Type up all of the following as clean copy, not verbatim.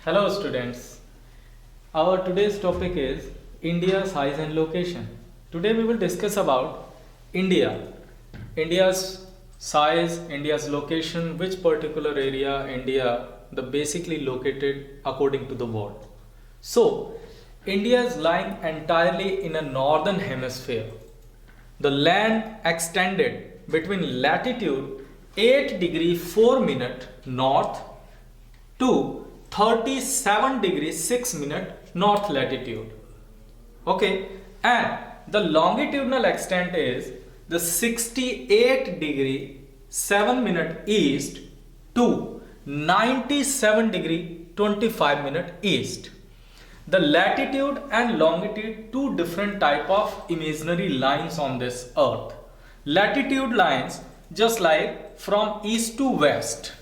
Hello students. Our today's topic is India's size and location. Today we will discuss about India. India's size, India's location, which particular area India the basically located according to the world. So, India is lying entirely in a northern hemisphere. The land extended between latitude 8 degree 4 minute north to 37 degree 6 minute north latitude. Okay, and the longitudinal extent is the 68 degree 7 minute east to 97 degree 25 minute east. The latitude and longitude, two different type of imaginary lines on this earth. Latitude lines just like from east to west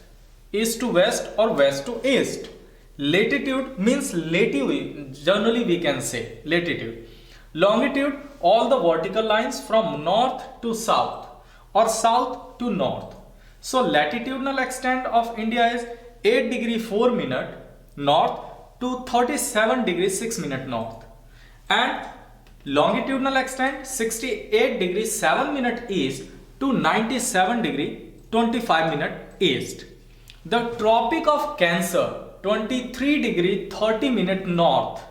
or west to east. Latitude means latitude, generally we can say latitude. Longitude, all the vertical lines from north to south or south to north. So latitudinal extent of India is 8 degree 4 minute north to 37 degree 6 minute north, and longitudinal extent 68 degree 7 minute east to 97 degree 25 minute east. The Tropic of Cancer 23 degree 30 minute north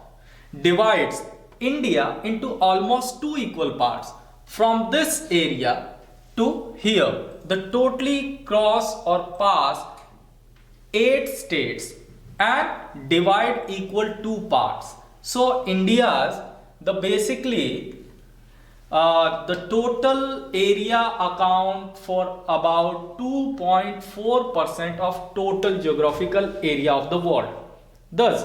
divides India into almost two equal parts. From this area to here, the totally cross or pass 8 states and divide equal two parts. So India's the total area account for about 2.4% of total geographical area of the world. Thus,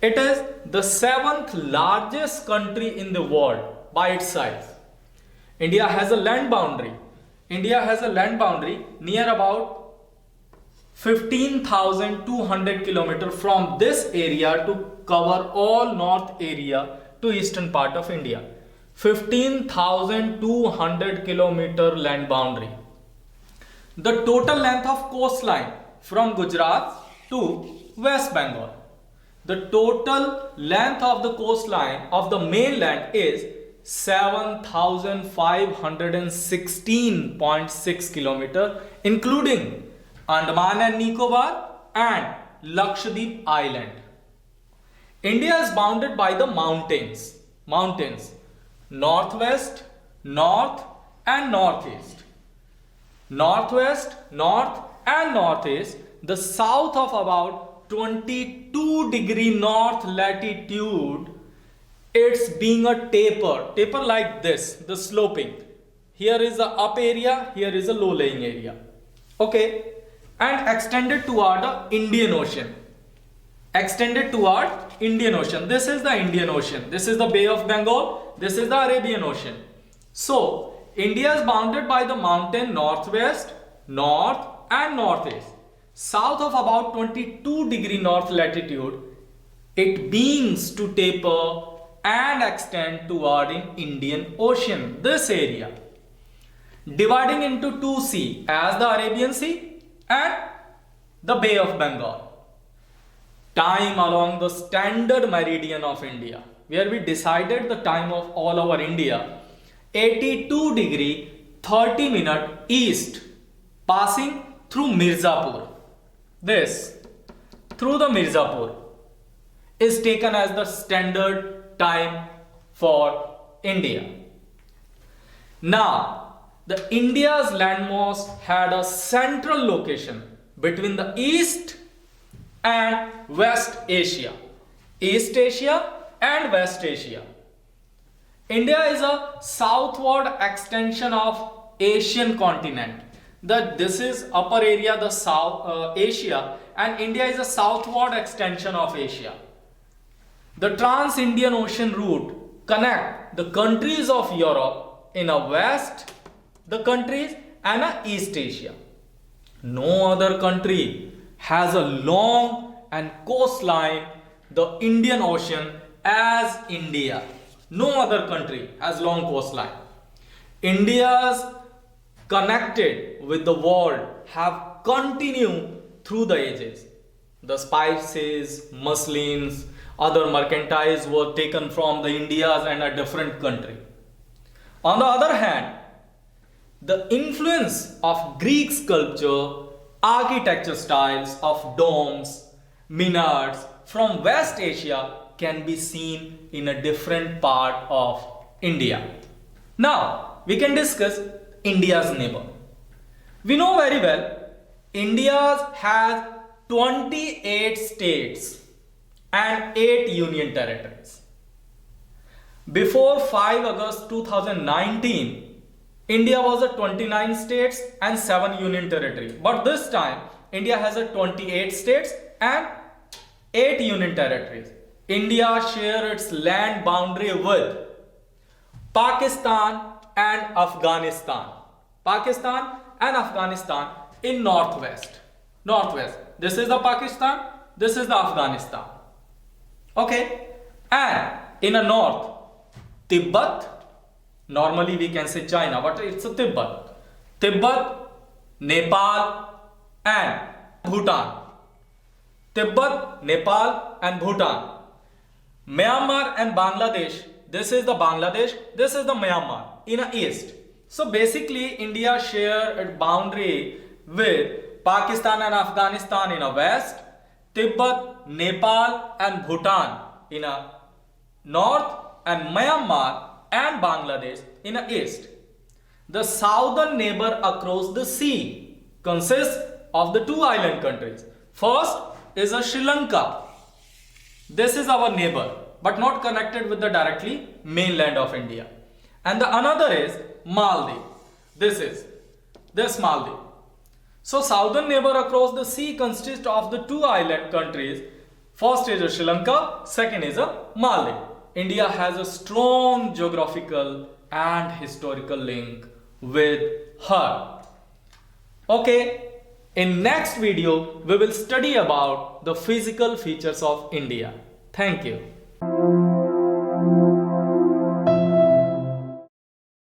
it is the 7th largest country in the world by its size. India has a land boundary. India has a land boundary near about 15,200 kilometers from this area to cover all north area to eastern part of India. 15,200 kilometer land boundary. The total length of coastline from Gujarat to West Bengal. The total length of the coastline of the mainland is 7,516.6 kilometer, including Andaman and Nicobar and Lakshadweep Island. India is bounded by the mountains. Northwest, north and northeast. Northwest, north and northeast. The south of about 22 degree north latitude, it's being a taper like this, the sloping. Here is the up area, here is a low lying area. Okay, and extended toward the Indian Ocean. This is the Indian Ocean. This is the Bay of Bengal. This is the Arabian Ocean. So, India is bounded by the mountain northwest, north and northeast. South of about 22 degree north latitude, it begins to taper and extend toward an Indian Ocean. This area, dividing into two seas as the Arabian Sea and the Bay of Bengal. Time along the standard meridian of India, where we decided the time of all over India, 82 degree 30 minute east, passing through Mirzapur. This, through the Mirzapur, is taken as the standard time for India. Now, the India's landmass had a central location between the East and West Asia. East Asia and West Asia. India is a southward extension of Asian continent. This is upper area, the South Asia, and India is a southward extension of Asia. The Trans-Indian Ocean route connect the countries of Europe in a west, the countries, and a East Asia. No other country has a long and coastline, the Indian Ocean, as India. No other country has long coastline. India's connected with the world have continued through the ages. The spices, muslins, other merchandises were taken from the Indias and a different country. On the other hand, the influence of Greek sculpture, architecture styles of domes, minarets from West Asia can be seen in a different part of India. Now, we can discuss India's neighbor. We know very well, India has 28 states and 8 union territories. Before 5 August 2019, India was a 29 states and 7 union territories. But this time, India has a 28 states and 8 union territories. India shares its land boundary with Pakistan and Afghanistan. Pakistan and Afghanistan in northwest. Northwest. This is the Pakistan, this is the Afghanistan. Okay. And in the north, Tibet, normally we can say China, but it's a Tibet. Tibet, Nepal and Bhutan. Tibet, Nepal and Bhutan. Myanmar and Bangladesh, this is the Bangladesh, this is the Myanmar in the east. So basically India shares its boundary with Pakistan and Afghanistan in the west, Tibet, Nepal and Bhutan in the north and Myanmar and Bangladesh in the east. The southern neighbor across the sea consists of the 2 island countries. First is Sri Lanka. This is our neighbor, but not connected with the directly mainland of India. And the another is Maldives. This Maldives. So southern neighbor across the sea consists of the 2 island countries. First is Sri Lanka, second is Maldives. India has a strong geographical and historical link with her. Okay, in next video we will study about the physical features of India. Thank you.